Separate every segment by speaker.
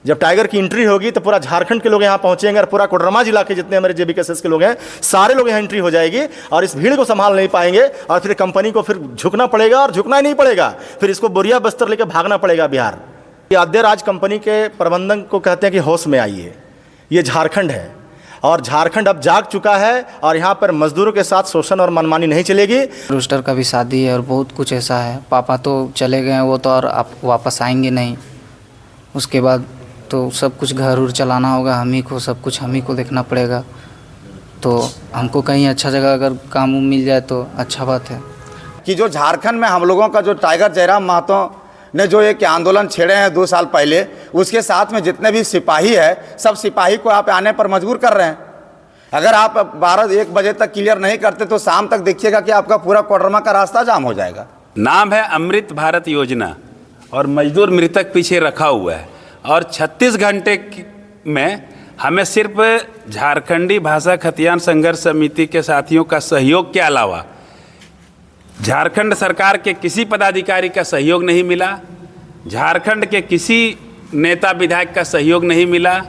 Speaker 1: जब टाइगर की एंट्री होगी तो पूरा झारखंड के लोग यहाँ पहुँचेंगे और पूरा कोडरमा जिला के जितने हमारे JBKSS के लोग हैं सारे लोग यहाँ एंट्री हो जाएगी और इस भीड़ को संभाल नहीं पाएंगे और फिर कंपनी को फिर झुकना पड़ेगा और झुकना ही नहीं पड़ेगा, फिर इसको बोरिया बस्तर लेकर भागना पड़ेगा बिहार। ये आद्य राज कंपनी के प्रबंधन को कहते हैं कि होश में आइए, ये झारखंड है और झारखंड अब जाग चुका है और यहाँ पर मजदूरों के साथ शोषण और मनमानी नहीं चलेगी।
Speaker 2: रूस्टर का भी शादी है और बहुत कुछ ऐसा है। पापा तो चले गए, वो तो और आप वापस आएंगे नहीं। उसके बाद तो सब कुछ घर उर चलाना होगा हम ही को, सब कुछ हम ही को देखना पड़ेगा। तो हमको कहीं अच्छा जगह अगर काम मिल जाए तो अच्छा बात है।
Speaker 3: कि जो झारखंड में हम लोगों का जो टाइगर जयराम महतो ने जो एक आंदोलन छेड़े हैं 2 साल पहले, उसके साथ में जितने भी सिपाही है सब सिपाही को आप आने पर मजबूर कर रहे हैं। अगर आप 12-1 बजे तक क्लियर नहीं करते तो शाम तक देखिएगा कि आपका पूरा कोडरमा का रास्ता जाम हो जाएगा।
Speaker 4: नाम है अमृत भारत योजना और मजदूर मृतक पीछे रखा हुआ है और 36 घंटे में हमें सिर्फ झारखंडी भाषा खतियान संघर्ष समिति के साथियों का सहयोग के अलावा झारखंड सरकार के किसी पदाधिकारी का सहयोग नहीं मिला, झारखंड के किसी नेता विधायक का सहयोग नहीं मिला।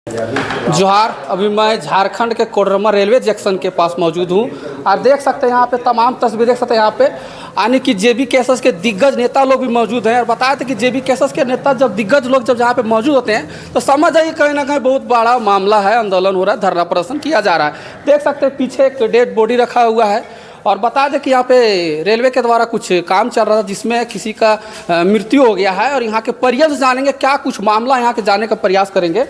Speaker 5: जोहार, अभी मैं झारखंड के कोडरमा रेलवे जंक्शन के पास मौजूद हूँ और देख सकते हैं यहाँ पे तमाम तस्वीर देख सकते हैं। यहाँ पे यानी कि JBKSS के दिग्गज नेता लोग भी मौजूद हैं और बताए थे कि JBKSS के नेता जब दिग्गज लोग जब यहाँ पे मौजूद होते हैं तो समझ आइए कहीं ना कहीं बहुत बड़ा मामला है, आंदोलन हो रहा है, धरना प्रदर्शन किया जा रहा है। देख सकते हैं पीछे एक डेड बॉडी रखा हुआ है और बता दें कि यहाँ पे रेलवे के द्वारा कुछ काम चल रहा था जिसमें किसी का मृत्यु हो गया है और यहाँ के परिजन से जानेंगे क्या कुछ मामला, यहाँ के जाने का प्रयास करेंगे।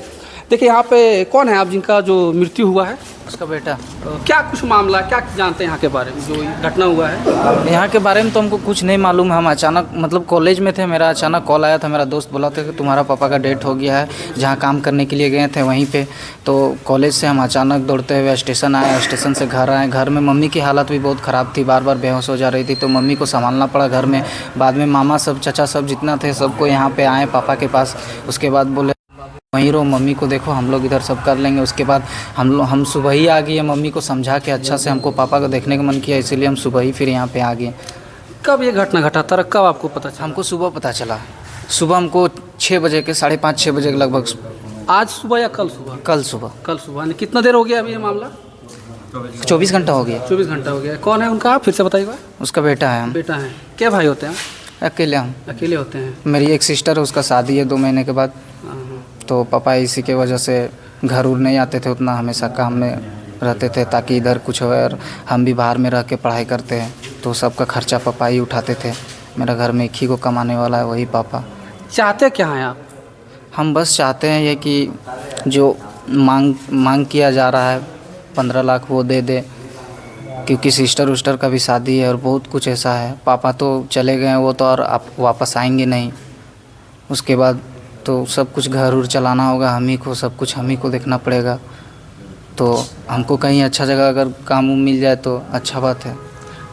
Speaker 5: देखिए यहाँ पे कौन है आप जिनका जो मृत्यु हुआ है?
Speaker 2: उसका बेटा।
Speaker 5: क्या कुछ मामला, क्या जानते हैं यहाँ के बारे में जो घटना हुआ है?
Speaker 2: यहाँ के बारे में तो हमको कुछ नहीं मालूम है। हम अचानक मतलब कॉलेज में थे, मेरा अचानक कॉल आया था, मेरा दोस्त बोला था कि तुम्हारा पापा का डेथ हो गया है। जहाँ काम करने के लिए गए थे वहीं पे, तो कॉलेज से हम अचानक दौड़ते हुए स्टेशन आए, स्टेशन से घर आए। घर में मम्मी की हालत भी बहुत ख़राब थी, बार बार बेहोश हो जा रही थी, तो मम्मी को संभालना पड़ा घर में। बाद में मामा सब, चाचा सब जितना थे सबको यहाँ पे आए पापा के पास। उसके बाद बोले वहीं रहो, मम्मी को देखो, हम लोग इधर सब कर लेंगे। उसके बाद हम सुबह ही आ गए, मम्मी को समझा के अच्छा से। हमको पापा को देखने का मन किया, इसीलिए हम सुबह ही फिर यहाँ पे आ गए।
Speaker 5: कब ये घटना घटा था, कब आपको पता चला?
Speaker 2: हमको सुबह पता चला, सुबह हमको 6 बजे के 5:30-6 बजे के लगभग।
Speaker 5: आज सुबह या कल सुबह?
Speaker 2: कल सुबह।
Speaker 5: कल सुबह। कितना देर हो गया अभी ये मामला?
Speaker 2: 24 घंटा हो गया।
Speaker 5: 24 घंटा हो गया। कौन है उनका, फिर से बताइएगा?
Speaker 2: उसका बेटा है।
Speaker 5: बेटा है। क्या भाई होते हैं?
Speaker 2: अकेले हम।
Speaker 5: अकेले होते हैं।
Speaker 2: मेरी एक सिस्टर है, उसका शादी है 2 महीने के बाद। तो पापा इसी के वजह से घर उर नहीं आते थे उतना, हमेशा काम में रहते थे ताकि इधर कुछ हो। और हम भी बाहर में रह के पढ़ाई करते हैं तो सबका खर्चा पापा ही उठाते थे। मेरा घर में एक ही को कमाने वाला है, वही पापा।
Speaker 5: चाहते क्या हैं आप?
Speaker 2: हम बस चाहते हैं ये कि जो मांग किया जा रहा है 15 लाख वो दे दे, क्योंकि सिस्टर उस्टर का भी शादी है और बहुत कुछ ऐसा है। पापा तो चले गए, वो तो और आप वापस आएंगे नहीं। उसके बाद तो सब कुछ घर उर चलाना होगा हम ही को, सब कुछ हम ही को देखना पड़ेगा। तो हमको कहीं अच्छा जगह अगर काम मिल जाए तो अच्छा बात है।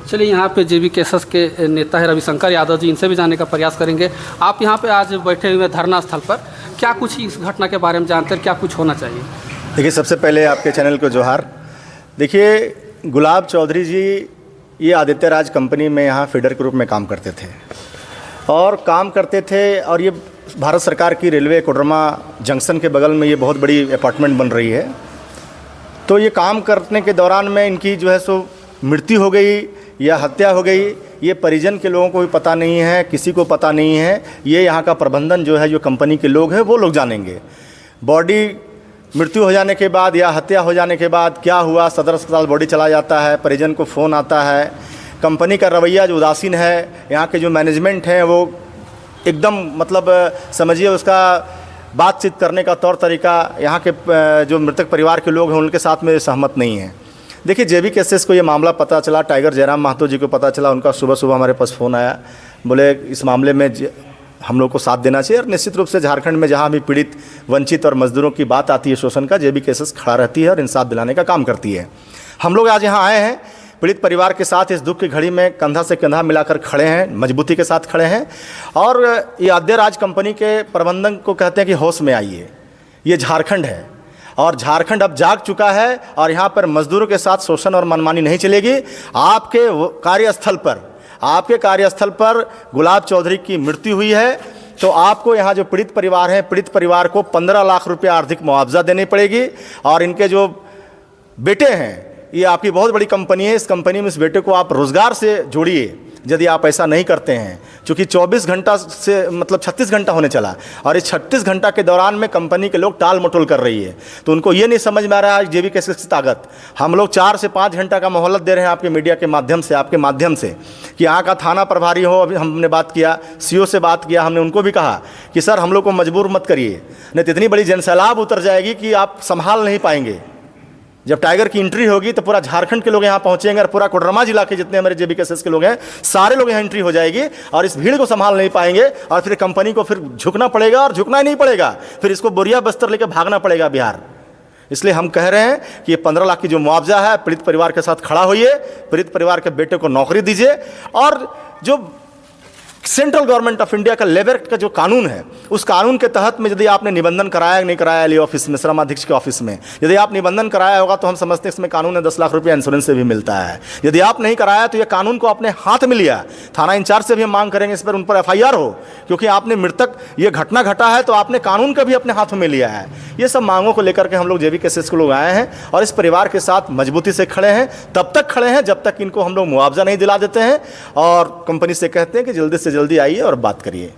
Speaker 5: चलिए यहाँ पे JBKSS के नेता है रविशंकर यादव जी, इनसे भी जानने का प्रयास करेंगे। आप यहाँ पे आज बैठे हुए धरना स्थल पर, क्या कुछ इस घटना के बारे में जानते हैं, क्या कुछ होना चाहिए?
Speaker 1: देखिए, सबसे पहले आपके चैनल को जोहार। देखिए, गुलाब चौधरी जी ये आदित्य राज कंपनी में यहाँ फीडर के रूप में काम करते थे और ये भारत सरकार की रेलवे कोडरमा जंक्शन के बगल में ये बहुत बड़ी अपार्टमेंट बन रही है। तो ये काम करने के दौरान में इनकी जो है सो मृत्यु हो गई या हत्या हो गई, ये परिजन के लोगों को भी पता नहीं है, किसी को पता नहीं है। ये यहाँ का प्रबंधन जो है, जो कंपनी के लोग हैं वो लोग जानेंगे। बॉडी मृत्यु हो जाने के बाद या हत्या हो जाने के बाद क्या हुआ, सदर अस्पताल बॉडी चला जाता है, परिजन को फ़ोन आता है। कंपनी का रवैया जो उदासीन है, यहाँ के जो मैनेजमेंट हैं वो एकदम मतलब समझिए उसका बातचीत करने का तौर तरीका यहाँ के जो मृतक परिवार के लोग हैं उनके साथ में सहमत नहीं है। देखिए, JBKSS को ये मामला पता चला, टाइगर जयराम महतो जी को पता चला, उनका सुबह सुबह हमारे पास फ़ोन आया, बोले इस मामले में हम लोग को साथ देना चाहिए। और निश्चित रूप से झारखंड में जहाँ भी पीड़ित, वंचित और मजदूरों की बात आती है शोषण का, JBKSS खड़ा रहती है और इंसाफ दिलाने का काम करती है। हम लोग आज यहाँ आए हैं पीड़ित परिवार के साथ, इस दुख की घड़ी में कंधा से कंधा मिलाकर खड़े हैं, मजबूती के साथ खड़े हैं। और ये आद्य राज कंपनी के प्रबंधन को कहते हैं कि होश में आइए, ये झारखंड है और झारखंड अब जाग चुका है और यहाँ पर मजदूरों के साथ शोषण और मनमानी नहीं चलेगी। आपके कार्यस्थल पर गुलाब चौधरी की मृत्यु हुई है, तो आपको यहाँ जो पीड़ित परिवार हैं, पीड़ित परिवार को 15 लाख रुपये आर्थिक मुआवजा देनी पड़ेगी। और इनके जो बेटे हैं, ये आपकी बहुत बड़ी कंपनी है, इस कंपनी में इस बेटे को आप रोज़गार से जोड़िए यदि आप ऐसा नहीं करते हैं। क्योंकि 24 घंटा से मतलब 36 घंटा होने चला, और इस 36 घंटा के दौरान में कंपनी के लोग टाल मटोल कर रही है। तो उनको ये नहीं समझ में आ रहा है जेबी कैसे की ताकत। हम लोग 4 से 5 घंटा का मोहलत दे रहे हैं आपके मीडिया के माध्यम से, आपके माध्यम से, कि यहाँ का थाना प्रभारी हो, अभी हमने बात किया, सीओ से बात किया, हमने उनको भी कहा कि सर हम लोग को मजबूर मत करिए, नहीं तो इतनी बड़ी जनसैलाब उतर जाएगी कि आप संभाल नहीं पाएंगे। जब टाइगर की एंट्री होगी तो पूरा झारखंड के लोग यहाँ पहुँचेंगे, और पूरा कोडरमा जिला के जितने हमारे जेबीकेएसएस के लोग हैं, सारे लोग यहाँ एंट्री हो जाएगी, और इस भीड़ को संभाल नहीं पाएंगे, और फिर कंपनी को फिर झुकना पड़ेगा, और झुकना ही नहीं पड़ेगा, फिर इसको बोरिया बस्तर लेकर भागना पड़ेगा बिहार। इसलिए हम कह रहे हैं कि ये 15 लाख की जो मुआवजा है, पीड़ित परिवार के साथ खड़ा होइए, पीड़ित परिवार के बेटे को नौकरी दीजिए। और जो सेंट्रल गवर्नमेंट ऑफ इंडिया का लेबर का जो कानून है, उस कानून के तहत में यदि आपने निबंधन कराया नहीं कराया एलई ऑफिस में, श्रम अधीक्षक के ऑफिस में, यदि आप निबंधन कराया होगा तो हम समझते हैं इसमें कानून है 10 लाख रुपया इंश्योरेंस से भी मिलता है। यदि आप नहीं कराया तो ये कानून को अपने हाथ में लिया, थाना इंचार्ज से भी हम मांग करेंगे इस पर उन पर FIR हो, क्योंकि आपने मृतक ये घटना घटा है तो आपने कानून का भी अपने हाथों में लिया है। ये सब मांगों को लेकर के हम लोग जेबीकेएसएस के लोग आए हैं, और इस परिवार के साथ मजबूती से खड़े हैं, तब तक खड़े हैं जब तक इनको हम लोग मुआवजा नहीं दिला देते हैं, और कंपनी से कहते हैं कि जल्दी से जल्दी आइए और बात करिए।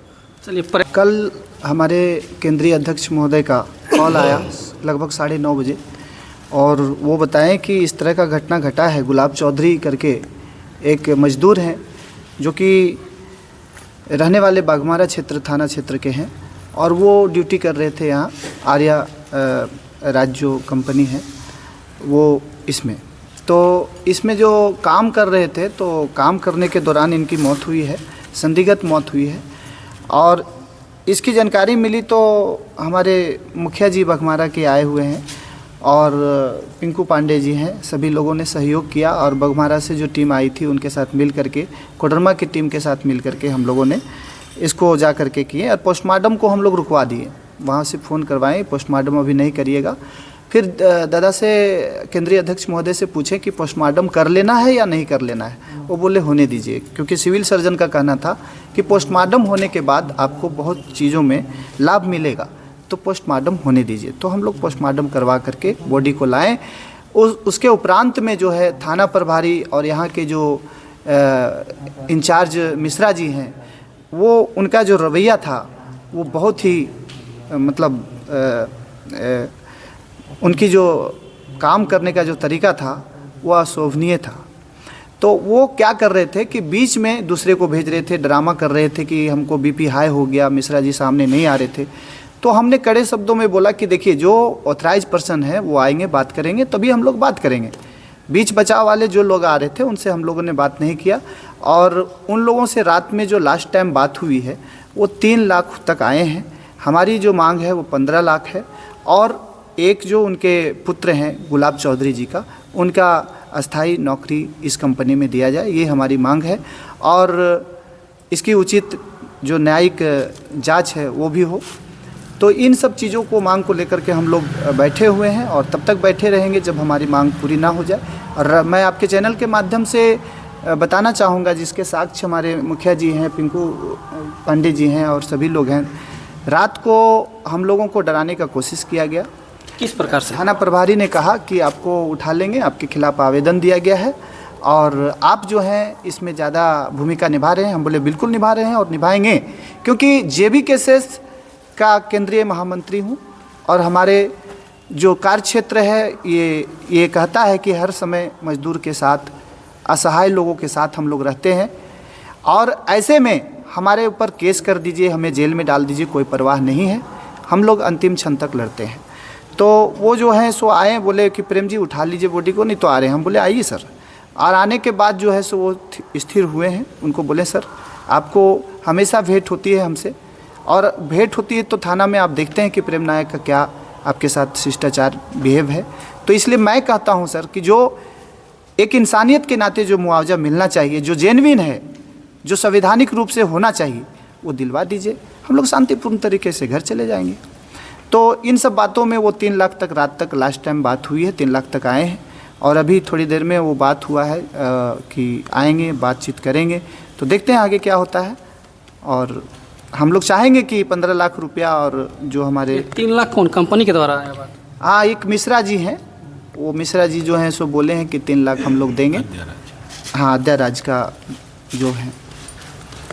Speaker 5: चलिए
Speaker 6: कल हमारे केंद्रीय अध्यक्ष महोदय का कॉल आया लगभग 9:30 बजे, और वो बताएं कि इस तरह का घटना घटा है। गुलाब चौधरी करके एक मजदूर हैं जो कि रहने वाले बाघमारा क्षेत्र थाना क्षेत्र के हैं, और वो ड्यूटी कर रहे थे यहाँ आर्या राज्य कंपनी है वो, इसमें तो इसमें जो काम कर रहे थे, तो काम करने के दौरान इनकी मौत हुई है, संदिग्ध मौत हुई है। और इसकी जानकारी मिली तो हमारे मुखिया जी बघमारा के आए हुए हैं, और पिंकू पांडे जी हैं, सभी लोगों ने सहयोग किया, और बघमारा से जो टीम आई थी उनके साथ मिल करके, कोडरमा की टीम के साथ मिल करके हम लोगों ने इसको जा करके किए, और पोस्टमार्टम को हम लोग रुकवा दिए। वहाँ से फ़ोन करवाएं, पोस्टमार्टम अभी नहीं करिएगा। फिर दादा से, केंद्रीय अध्यक्ष महोदय से पूछें कि पोस्टमार्टम कर लेना है या नहीं कर लेना है। वो बोले होने दीजिए, क्योंकि सिविल सर्जन का कहना था कि पोस्टमार्टम होने के बाद आपको बहुत चीज़ों में लाभ मिलेगा, तो पोस्टमार्टम होने दीजिए। तो हम लोग पोस्टमार्टम करवा करके बॉडी को लाएँ। उसके उपरांत में जो है थाना प्रभारी और यहाँ के जो इंचार्ज मिश्रा जी हैं, वो उनका जो रवैया था वो बहुत ही मतलब उनकी जो काम करने का जो तरीका था वो अशोभनीय था। तो वो क्या कर रहे थे कि बीच में दूसरे को भेज रहे थे, ड्रामा कर रहे थे कि हमको बीपी हाई हो गया, मिश्रा जी सामने नहीं आ रहे थे। तो हमने कड़े शब्दों में बोला कि देखिए, जो ऑथराइज पर्सन है वो आएंगे, बात करेंगे, तभी हम लोग बात करेंगे। बीच बचाव वाले जो लोग आ रहे थे उनसे हम लोगों ने बात नहीं किया, और उन लोगों से रात में जो लास्ट टाइम बात हुई है वो 3 लाख तक आए हैं। हमारी जो मांग है वो 15 लाख है, और एक जो उनके पुत्र हैं गुलाब चौधरी जी का, उनका अस्थाई नौकरी इस कंपनी में दिया जाए, ये हमारी मांग है। और इसकी उचित जो न्यायिक जांच है वो भी हो। तो इन सब चीज़ों को, मांग को लेकर के हम लोग बैठे हुए हैं, और तब तक बैठे रहेंगे जब हमारी मांग पूरी ना हो जाए। और मैं आपके चैनल के माध्यम से बताना चाहूँगा, जिसके साक्ष्य हमारे मुखिया जी हैं, पिंकू पांडे जी हैं, और सभी लोग हैं, रात को हम लोगों को डराने का कोशिश किया गया।
Speaker 5: किस प्रकार से?
Speaker 6: थाना प्रभारी ने कहा कि आपको उठा लेंगे, आपके खिलाफ़ आवेदन दिया गया है, और आप जो हैं इसमें ज़्यादा भूमिका निभा रहे हैं। हम बोले बिल्कुल निभा रहे हैं और निभाएंगे, क्योंकि जेबीकेएसएस का केंद्रीय महामंत्री हूँ, और हमारे जो कार्य क्षेत्र है ये कहता है कि हर समय मजदूर के साथ, असहाय लोगों के साथ हम लोग रहते हैं। और ऐसे में हमारे ऊपर केस कर दीजिए, हमें जेल में डाल दीजिए, कोई परवाह नहीं है, हम लोग अंतिम क्षण तक लड़ते हैं। तो वो जो है सो आए, बोले कि प्रेम जी उठा लीजिए बॉडी को, नहीं तो आ रहे हैं। हम बोले आइए सर। और आने के बाद जो है सो वो स्थिर हुए हैं। उनको बोले सर, आपको हमेशा भेंट होती है हमसे, और भेंट होती है तो थाना में आप देखते हैं कि प्रेम नायक का क्या आपके साथ शिष्टाचार बिहेव है। तो इसलिए मैं कहता हूं सर कि जो एक इंसानियत के नाते जो मुआवजा मिलना चाहिए, जो जेन्युइन है, जो संवैधानिक रूप से होना चाहिए, वो दिलवा दीजिए। हम लोग शांतिपूर्ण तरीके से घर चले जाएंगे। तो इन सब बातों में वो 3 लाख तक रात तक लास्ट टाइम बात हुई है, 3 लाख तक आए हैं, और अभी थोड़ी देर में वो बात हुआ है कि आएंगे, बातचीत करेंगे। तो देखते हैं आगे क्या होता है। और हम लोग चाहेंगे कि 15 लाख रुपया और जो हमारे
Speaker 5: 3 लाख कौन कंपनी के द्वारा आया बात?
Speaker 6: हाँ, एक मिश्रा जी हैं, वो मिश्रा जी जो हैं सो बोले हैं कि 3 लाख हम लोग देंगे। हाँ, अद्याराज का जो है।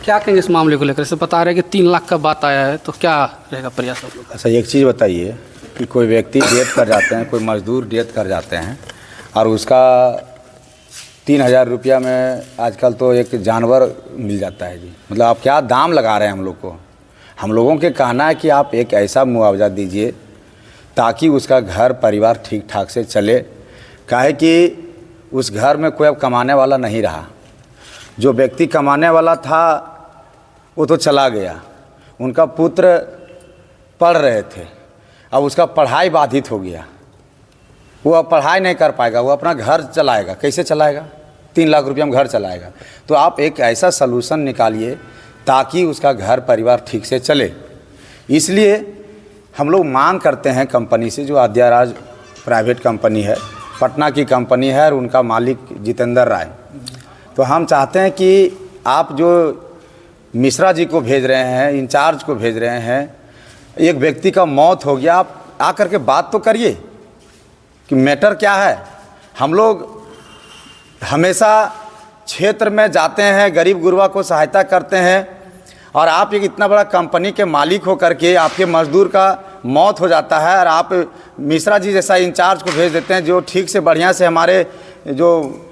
Speaker 5: क्या कहेंगे इस मामले को लेकर? से बता रहे हैं कि 3 लाख का बात आया है, तो क्या रहेगा प्रयास आप लोग का?
Speaker 3: अच्छा, एक चीज़ बताइए कि कोई व्यक्ति डेथ कर जाते हैं, कोई मजदूर डेथ कर जाते हैं और उसका 3,000 रुपया में आजकल तो एक जानवर मिल जाता है जी। मतलब आप क्या दाम लगा रहे हैं हम लोग को? हम लोगों के कहना है कि आप एक ऐसा मुआवजा दीजिए ताकि उसका घर परिवार ठीक ठाक से चले। काहे कि उस घर में कोई अब कमाने वाला नहीं रहा। जो व्यक्ति कमाने वाला था वो तो चला गया, उनका पुत्र पढ़ रहे थे, अब उसका पढ़ाई बाधित हो गया, वो अब पढ़ाई नहीं कर पाएगा, वो अपना घर चलाएगा, कैसे चलाएगा? 3 लाख रुपया में घर चलाएगा? तो आप एक ऐसा सलूशन निकालिए ताकि उसका घर परिवार ठीक से चले। इसलिए हम लोग मांग करते हैं कंपनी से, जो अद्याराज प्राइवेट कंपनी है, पटना की कंपनी है और उनका मालिक जितेंद्र राय। तो हम चाहते हैं कि आप जो मिश्रा जी को भेज रहे हैं, इंचार्ज को भेज रहे हैं, एक व्यक्ति का मौत हो गया, आप आकर के बात तो करिए कि मैटर क्या है। हम लोग हमेशा क्षेत्र में जाते हैं, गरीब गुरबा को सहायता करते हैं, और आप एक इतना बड़ा कंपनी के मालिक हो करके आपके मजदूर का मौत हो जाता है और आप मिश्रा जी जैसा इंचार्ज को भेज देते हैं, जो ठीक से बढ़िया से हमारे जो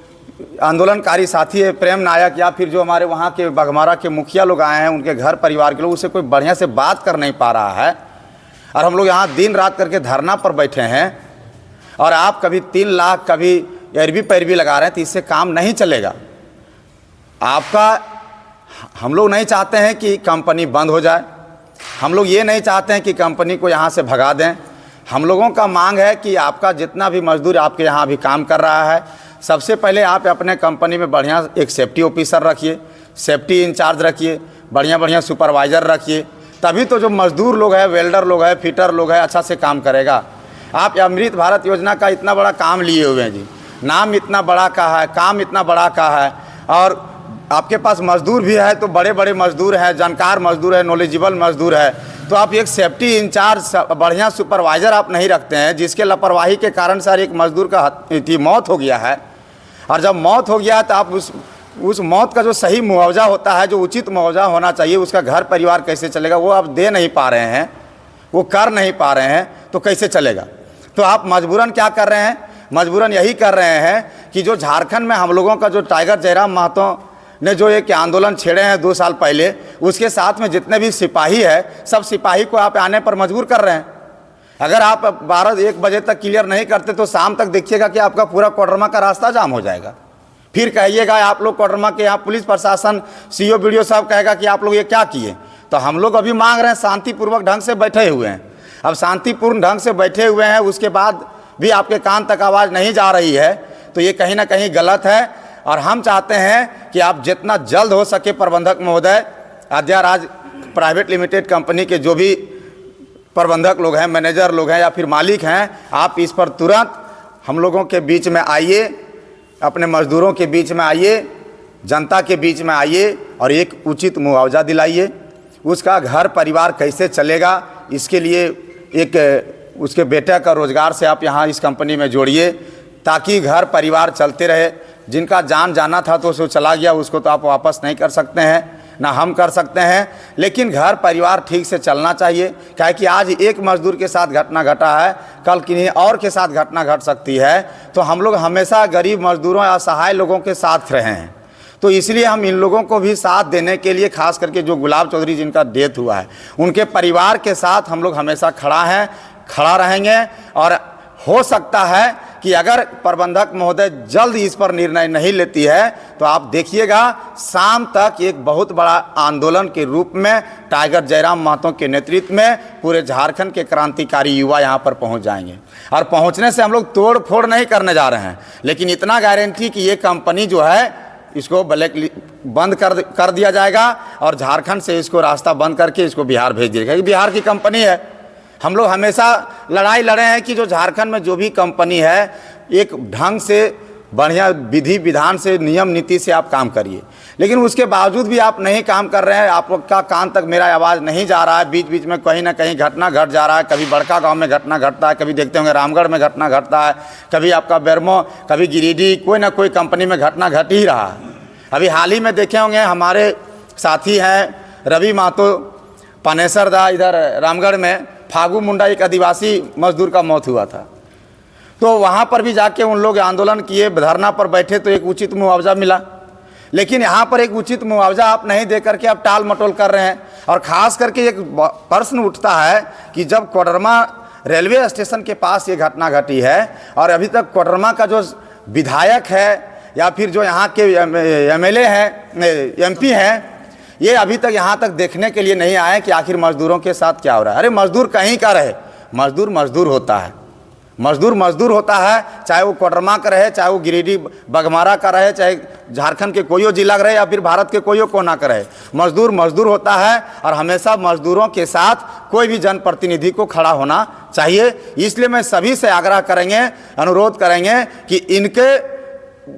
Speaker 3: आंदोलनकारी साथी है प्रेम नायक या फिर जो हमारे वहाँ के बघमारा के मुखिया लोग आए हैं, उनके घर परिवार के लोग, उससे कोई बढ़िया से बात कर नहीं पा रहा है। और हम लोग यहाँ दिन रात करके धरना पर बैठे हैं और आप कभी 3 लाख कभी अरबी पैरवी लगा रहे हैं, तो इससे काम नहीं चलेगा आपका। हम लोग नहीं चाहते हैं कि कंपनी बंद हो जाए, हम लोग ये नहीं चाहते हैं कि कंपनी को यहाँ से भगा दें। हम लोगों का मांग है कि आपका जितना भी मजदूर आपके यहाँ अभी काम कर रहा है, सबसे पहले आप अपने कंपनी में बढ़िया एक सेफ्टी ऑफिसर रखिए, सेफ्टी इंचार्ज रखिए, बढ़िया बढ़िया सुपरवाइज़र रखिए, तभी तो जो मजदूर लोग हैं, वेल्डर लोग हैं, फिटर लोग हैं, अच्छा से काम करेगा। आप अमृत भारत योजना का इतना बड़ा काम लिए हुए हैं जी, नाम इतना बड़ा का है, काम इतना बड़ा का है, और आपके पास मजदूर भी है तो बड़े बड़े मजदूर हैं, जानकार मजदूर है, नॉलेजेबल मजदूर है, तो आप एक सेफ्टी इंचार्ज बढ़िया सुपरवाइज़र आप नहीं रखते हैं, जिसके लापरवाही के कारण सर एक मजदूर का मौत हो गया है। और जब मौत हो गया तो आप उस मौत का जो सही मुआवजा होता है, जो उचित मुआवजा होना चाहिए, उसका घर परिवार कैसे चलेगा, वो आप दे नहीं पा रहे हैं, वो कर नहीं पा रहे हैं, तो कैसे चलेगा? तो आप मजबूरन क्या कर रहे हैं? मजबूरन यही कर रहे हैं कि जो झारखंड में हम लोगों का जो टाइगर जयराम महतो ने जो एक आंदोलन छेड़े हैं 2 साल पहले, उसके साथ में जितने भी सिपाही है, सब सिपाही को आप आने पर मजबूर कर रहे हैं। अगर आप 12-1 बजे तक क्लियर नहीं करते तो शाम तक देखिएगा कि आपका पूरा कोडरमा का रास्ता जाम हो जाएगा। फिर कहिएगा आप लोग कोडरमा के यहाँ पुलिस प्रशासन सीओ बीडीओ साहब कहेगा कि आप लोग ये क्या किए। तो हम लोग अभी मांग रहे हैं, शांतिपूर्वक ढंग से बैठे हुए हैं। अब शांतिपूर्ण ढंग से बैठे हुए हैं, उसके बाद भी आपके कान तक आवाज़ नहीं जा रही है, तो ये कहीं ना कहीं गलत है। और हम चाहते हैं कि आप जितना जल्द हो सके प्रबंधक महोदय, अद्याराज प्राइवेट लिमिटेड कंपनी के जो भी प्रबंधक लोग हैं, मैनेजर लोग हैं या फिर मालिक हैं, आप इस पर तुरंत हम लोगों के बीच में आइए, अपने मजदूरों के बीच में आइए, जनता के बीच में आइए और एक उचित मुआवजा दिलाइए। उसका घर परिवार कैसे चलेगा, इसके लिए एक उसके बेटे का रोज़गार से आप यहाँ इस कंपनी में जोड़िए, ताकि घर परिवार चलते रहे। जिनका जान जाना था तो उसको चला गया, उसको तो आप वापस नहीं कर सकते हैं, ना हम कर सकते हैं, लेकिन घर परिवार ठीक से चलना चाहिए। क्या कि आज एक मजदूर के साथ घटना घटा है, कल किन्हीं और के साथ घटना घट सकती है। तो हम लोग हमेशा गरीब मजदूरों या असहाय लोगों के साथ रहे हैं, तो इसलिए हम इन लोगों को भी साथ देने के लिए, खास करके जो गुलाब चौधरी जिनका डेथ हुआ है, उनके परिवार के साथ हम लोग हमेशा खड़ा रहेंगे। और हो सकता है कि अगर प्रबंधक महोदय जल्द इस पर निर्णय नहीं लेती है तो आप देखिएगा शाम तक एक बहुत बड़ा आंदोलन के रूप में टाइगर जयराम महतो के नेतृत्व में पूरे झारखंड के क्रांतिकारी युवा यहाँ पर पहुँच जाएंगे। और पहुँचने से हम लोग तोड़ फोड़ नहीं करने जा रहे हैं, लेकिन इतना गारंटी कि ये कंपनी जो है इसको बंद कर दिया जाएगा और झारखंड से इसको रास्ता बंद करके इसको बिहार भेज दिया जाएगा। बिहार की कंपनी है। हम लोग हमेशा लड़ाई लड़े हैं कि जो झारखंड में जो भी कंपनी है एक ढंग से बढ़िया विधि विधान से, नियम नीति से आप काम करिए। लेकिन उसके बावजूद भी आप नहीं काम कर रहे हैं, आपका कान तक मेरा आवाज़ नहीं जा रहा है। बीच बीच में कहीं ना कहीं घटना घट जा रहा है। कभी बड़का गांव में घटना घटता है, कभी देखते होंगे रामगढ़ में घटना घटता है, कभी आपका बेरमो, कभी गिरिडीह, कोई ना कोई कंपनी में घटना घट ही रहा है। अभी हाल ही में देखे होंगे, हमारे साथी हैं रवि महतो पानेसरदा, इधर रामगढ़ में फागू मुंडा एक आदिवासी मजदूर का मौत हुआ था। तो वहाँ पर भी जाके उन लोग आंदोलन किए, धरना पर बैठे तो एक उचित मुआवजा मिला। लेकिन यहाँ पर एक उचित मुआवजा आप नहीं दे करके आप टाल मटोल कर रहे हैं। और ख़ास करके एक प्रश्न उठता है कि जब कोडरमा रेलवे स्टेशन के पास ये घटना घटी है और अभी तक कोडरमा का जो विधायक है या फिर जो यहाँ के MLA हैं, MP हैं, ये अभी तक यहाँ तक देखने के लिए नहीं आए कि आखिर मजदूरों के साथ क्या हो रहा है। अरे मजदूर कहीं का रहे, मजदूर मजदूर होता है, मजदूर मजदूर होता है, चाहे वो कोडरमा का रहे, चाहे वो गिरिडीह बघमारा का रहे, चाहे झारखंड के कोई जिला का रहे या फिर भारत के कोई कोना का रहे, मजदूर मजदूर होता है। और हमेशा मजदूरों के साथ कोई भी जनप्रतिनिधि को खड़ा होना चाहिए। इसलिए मैं सभी से आग्रह करेंगे, अनुरोध करेंगे कि इनके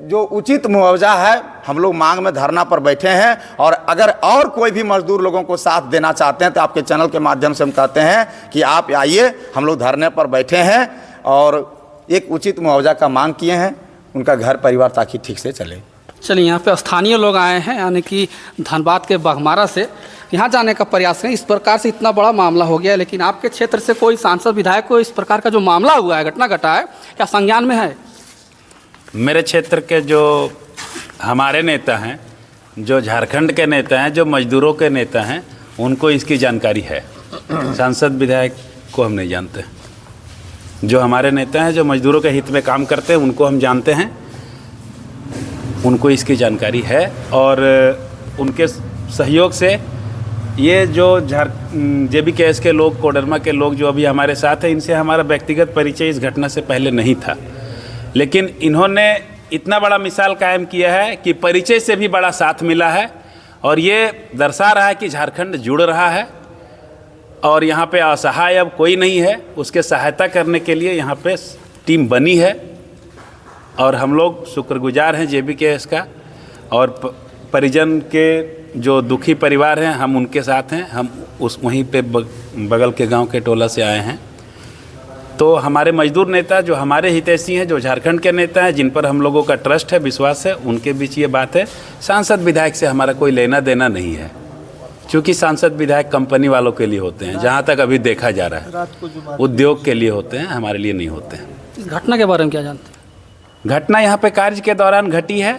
Speaker 3: जो उचित मुआवजा है, हम लोग मांग में धरना पर बैठे हैं। और अगर और कोई भी मजदूर लोगों को साथ देना चाहते हैं तो आपके चैनल के माध्यम से हम कहते हैं कि आप आइए, हम लोग धरने पर बैठे हैं और एक उचित मुआवजा का मांग किए हैं, उनका घर परिवार ताकि ठीक से चले।
Speaker 5: चलिए, यहाँ पे स्थानीय लोग आए हैं, यानी कि धनबाद के बघमारा से यहाँ जाने का प्रयास है। इस प्रकार से इतना बड़ा मामला हो गया, लेकिन आपके क्षेत्र से कोई सांसद विधायक को इस प्रकार का जो मामला हुआ है, घटना घटा है, क्या संज्ञान में है?
Speaker 4: मेरे क्षेत्र के जो हमारे नेता हैं, जो झारखंड के नेता हैं, जो मजदूरों के नेता हैं, उनको इसकी जानकारी है। सांसद विधायक को हम नहीं जानते। जो हमारे नेता हैं, जो मजदूरों के हित में काम करते हैं, उनको हम जानते हैं, उनको इसकी जानकारी है। और उनके सहयोग से ये जो JBKS के लोग, कोडरमा के लोग जो अभी हमारे साथ हैं, इनसे हमारा व्यक्तिगत परिचय इस घटना से पहले नहीं था। लेकिन इन्होंने इतना बड़ा मिसाल कायम किया है कि परिचय से भी बड़ा साथ मिला है। और ये दर्शा रहा है कि झारखंड जुड़ रहा है और यहाँ पे असहाय अब कोई नहीं है। उसके सहायता करने के लिए यहाँ पे टीम बनी है और हम लोग शुक्रगुजार हैं JBKS का। और परिजन के जो दुखी परिवार हैं, हम उनके साथ हैं। हम वहीं पे बगल के गांव के टोला से आए हैं। तो हमारे मजदूर नेता जो हमारे हितैषी हैं, जो झारखंड के नेता हैं, जिन पर हम लोगों का ट्रस्ट है, विश्वास है, उनके बीच ये बात है। सांसद विधायक से हमारा कोई लेना देना नहीं है, क्योंकि सांसद विधायक कंपनी वालों के लिए होते हैं, जहाँ तक अभी देखा जा रहा है, उद्योग के लिए होते हैं, हमारे लिए नहीं होते हैं।
Speaker 5: इस घटना के बारे में क्या जानते हैं?
Speaker 4: घटना यहाँ पे कार्य के दौरान घटी है।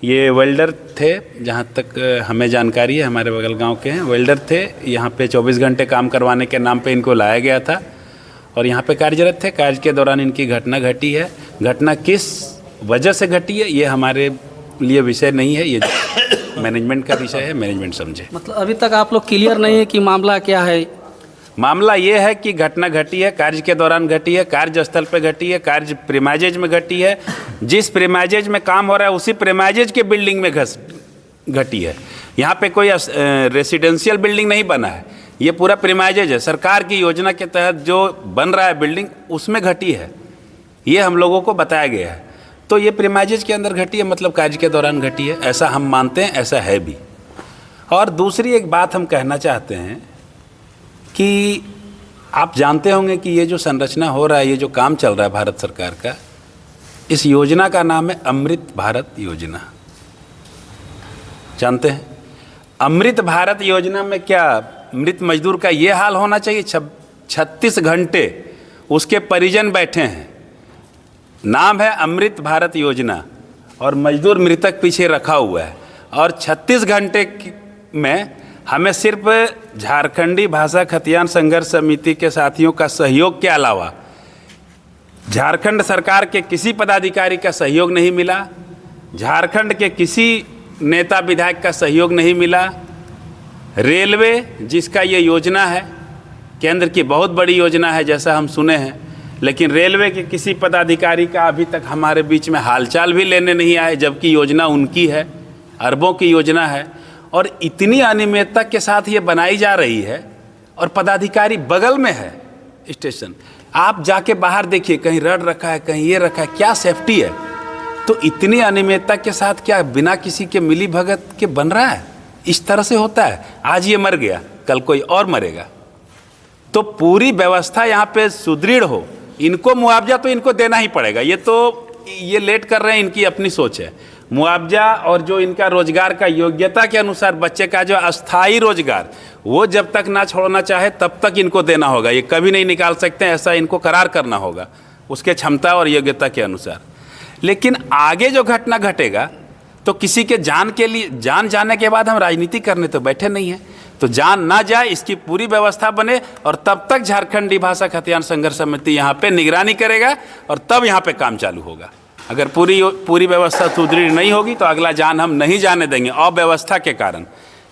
Speaker 4: ये वेल्डर थे, जहाँ तक हमें जानकारी है, हमारे बगल गांव के हैं, वेल्डर थे। यहाँ पे 24 घंटे काम करवाने के नाम पे इनको लाया गया था और यहाँ पे कार्यरत थे। कार्य के दौरान इनकी घटना घटी है। घटना किस वजह से घटी है, ये हमारे लिए विषय नहीं है, ये मैनेजमेंट का विषय है, मैनेजमेंट समझे।
Speaker 5: मतलब अभी तक आप लोग क्लियर नहीं है कि मामला क्या है?
Speaker 4: मामला ये है कि घटना घटी है, कार्य के दौरान घटी है, कार्यस्थल पे घटी है, कार्य प्रीमाइजेज में घटी है। जिस प्रीमाइजेज में काम हो रहा है उसी प्रीमाइजेज के बिल्डिंग में घटी है। यहाँ पे कोई रेसिडेंशियल बिल्डिंग नहीं बना है, ये पूरा प्रीमाइजेज है। सरकार की योजना के तहत जो बन रहा है बिल्डिंग, उसमें घटी है, ये हम लोगों को बताया गया है। तो ये प्रीमाइजेज के अंदर घटी है, मतलब कार्य के दौरान घटी है, ऐसा हम मानते हैं, ऐसा है भी। और दूसरी एक बात हम कहना चाहते हैं कि आप जानते होंगे कि ये जो संरचना हो रहा है, ये जो काम चल रहा है भारत सरकार का, इस योजना का नाम है अमृत भारत योजना। जानते हैं अमृत भारत योजना में क्या मृत मजदूर का ये हाल होना चाहिए? 36 घंटे उसके परिजन बैठे हैं, नाम है अमृत भारत योजना, और मजदूर मृतक पीछे रखा हुआ है। और 36 घंटे में हमें सिर्फ झारखंडी भाषा खतियान संघर्ष समिति के साथियों का सहयोग के अलावा झारखंड सरकार के किसी पदाधिकारी का सहयोग नहीं मिला, झारखंड के किसी नेता विधायक का सहयोग नहीं मिला। रेलवे, जिसका ये योजना है, केंद्र की बहुत बड़ी योजना है जैसा हम सुने हैं, लेकिन रेलवे के किसी पदाधिकारी का अभी तक हमारे बीच में हालचाल भी लेने नहीं आए, जबकि योजना उनकी है, अरबों की योजना है। और इतनी अनियमितता के साथ ये बनाई जा रही है और पदाधिकारी बगल में है स्टेशन। आप जाके बाहर देखिए, कहीं रड रखा है, कहीं ये रखा है, क्या सेफ्टी है? तो इतनी अनियमितता के साथ क्या बिना किसी के मिली भगत के बन रहा है? इस तरह से होता है। आज ये मर गया, कल कोई और मरेगा। तो पूरी व्यवस्था यहाँ पे सुदृढ़ हो, इनको मुआवजा तो इनको देना ही पड़ेगा। ये लेट कर रहे हैं, इनकी अपनी सोच है। मुआवजा और जो इनका रोजगार का योग्यता के अनुसार बच्चे का जो अस्थाई रोजगार, वो जब तक ना छोड़ना चाहे तब तक इनको देना होगा। ये कभी नहीं निकाल सकते, ऐसा इनको करार करना होगा उसके क्षमता और योग्यता के अनुसार। लेकिन आगे जो घटना घटेगा तो किसी के जान के लिए, जान जाने के बाद हम राजनीति करने तो बैठे नहीं हैं। तो जान ना जाए इसकी पूरी व्यवस्था बने, और तब तक झारखंडी भाषा खतियान संघर्ष समिति यहाँ पे निगरानी करेगा और तब यहाँ पे काम चालू होगा। अगर पूरी व्यवस्था सुदृढ़ नहीं होगी तो अगला जान हम नहीं जाने देंगे अव्यवस्था के कारण।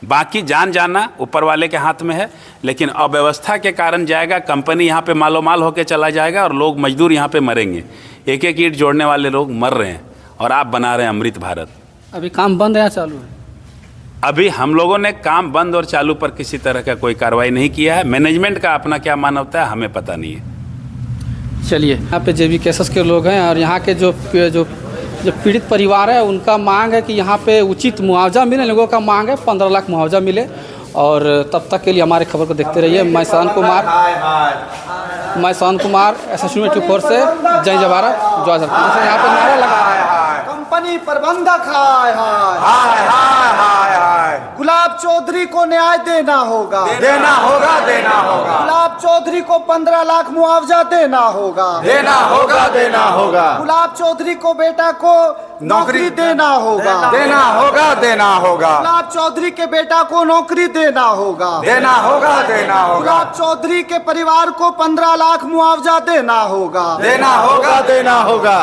Speaker 4: बाकी जान जाना ऊपर वाले के हाथ में है, लेकिन अव्यवस्था के कारण जाएगा, कंपनी यहाँ पे मालोमाल होके चला जाएगा और लोग मजदूर यहाँ पे मरेंगे। एक एक ईंट जोड़ने वाले लोग मर रहे हैं और आप बना रहे हैं अमृत भारत।
Speaker 5: अभी काम बंद है या चालू है?
Speaker 4: अभी हम लोगों ने काम बंद और चालू पर किसी तरह का कोई कार्रवाई नहीं किया है। मैनेजमेंट का अपना क्या मानवता है हमें पता नहीं है।
Speaker 5: चलिए, यहाँ पे जेबी केसेस के लोग हैं और यहाँ के जो पीड़ित परिवार है उनका मांग है कि यहाँ पे उचित मुआवजा मिले। लोगों का मांग है 15 लाख मुआवजा मिले। और तब तक के लिए हमारे खबर को देखते रहिए। मैं सान कुमार SSU 24 से जय जवारा जय झारखंड से यहाँ पे नारा लगा
Speaker 6: कंपनी प्रबंधक गुलाब चौधरी को न्याय देना होगा। गुलाब चौधरी को 15 लाख मुआवजा देना होगा। गुलाब चौधरी को बेटा को नौकरी देना होगा। गुलाब चौधरी के बेटा को नौकरी देना होगा। गुलाब चौधरी के परिवार को 15 लाख मुआवजा देना होगा।